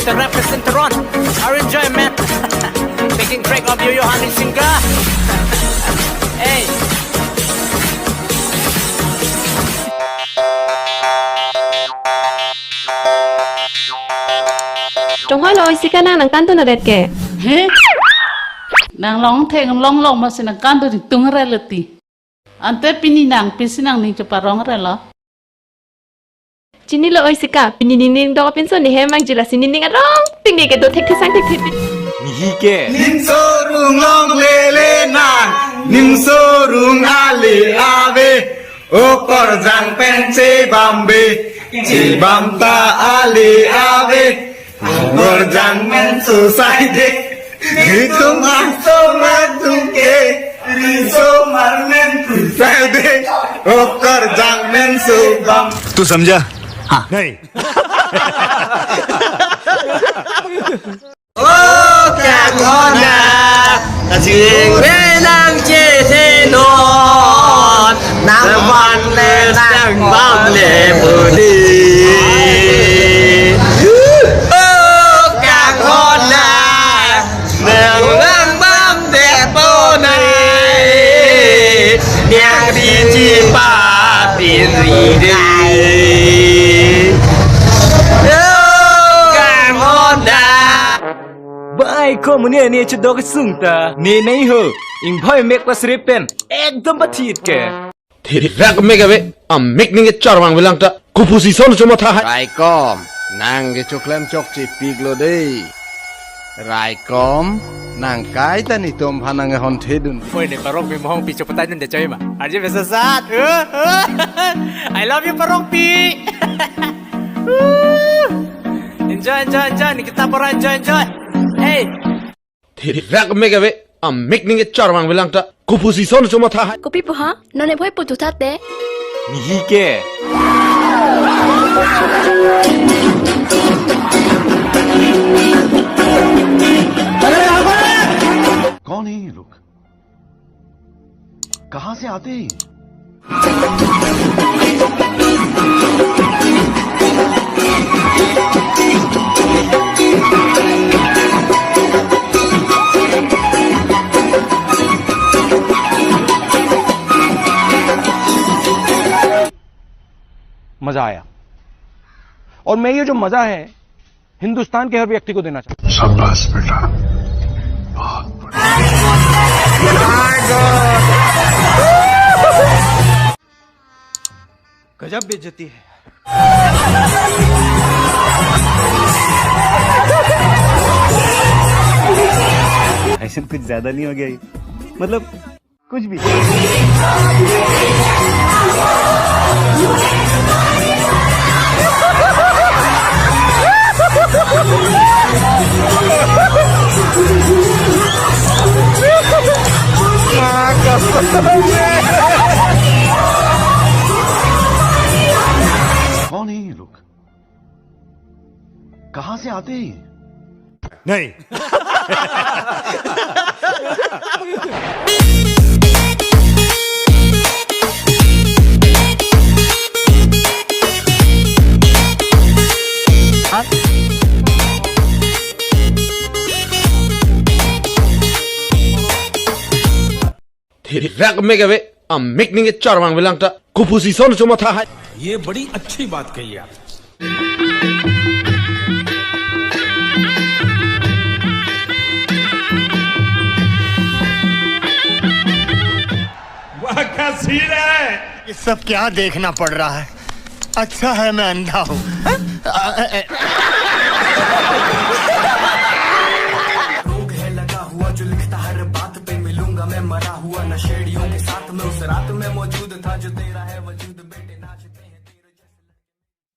represent the run. I enjoy man. Making track of you honey singer. Hey. Trong hoa lôi xí ca năng nắng can tôi là đẹp kẻ. Hế, nàng long thèn long mà xin nàng can tôi thì tung ra lật tì. Anh tết pini nàng pisi nàng ninh chụp rong ra lo. Chỉ ní lôi xí cả, pin nín đó pin số ní hem mang chỉ là xin nín rong, pin ní cái tôi thích sang thích. Nihi ke. Nim so rung long le nàng, nim so rung ali ave. Okor jang pen che bam ta ali ave. Okor jang men susai de. Ritum so madum ke. Riso marmen susai de. Okor jang men su bam. तू समझा? हाँ नहीं Cả con à, chuyện về nàng chia thế non, nàng văn lệ nàng bám lệ bờ đi. Cả con à, nàng bám đẹp bờ này, nàng đi chi ba tiền gì đây. Bye ko mune ne chu dog sungta ne nei ho ing bhai mek pa sripen ekdam bathit ke thiri rak megabe am mek ninge charwang bilang ta kupusi son choma tha Rai com nàng ge choklem chok chi piglo dei Rai com nàng cái ta ni tom phanang ge hon thedun oi ne parong pi mohong pi chopata nun de choi ma aje besa sat I love you parong pi enjoy ni kita pora enjoy hey thiri rak megabe am mek ninge charwang bilang ta kupusi son choma tha Kopi puha, none boy putu tate. nihi ke कौन है ये लोग कहां से आते हैं मजा आया और मैं ये जो मजा है हिंदुस्तान के हर व्यक्ति को देना चाहता हूं शाबाश बेटा गजब बेइज्जती है ऐसा कुछ ज्यादा नहीं हो गया ये मतलब कुछ भी कौन है ये लोग कहां से आते हैं नहीं thiri rak megabe am mek ninge charwang bilang ta kupusi son choma tha ये बड़ी अच्छी बात कही आप वाह क्या सीन है ये सब क्या देखना पड़ रहा है अच्छा है मैं अंधा हूं रोग है लगा हुआ जो लिखता हर बात पे मिलूंगा मैं मरा हुआ नशेड़ियों के साथ में उस रात में मौजूद था जो तेरा है वजूद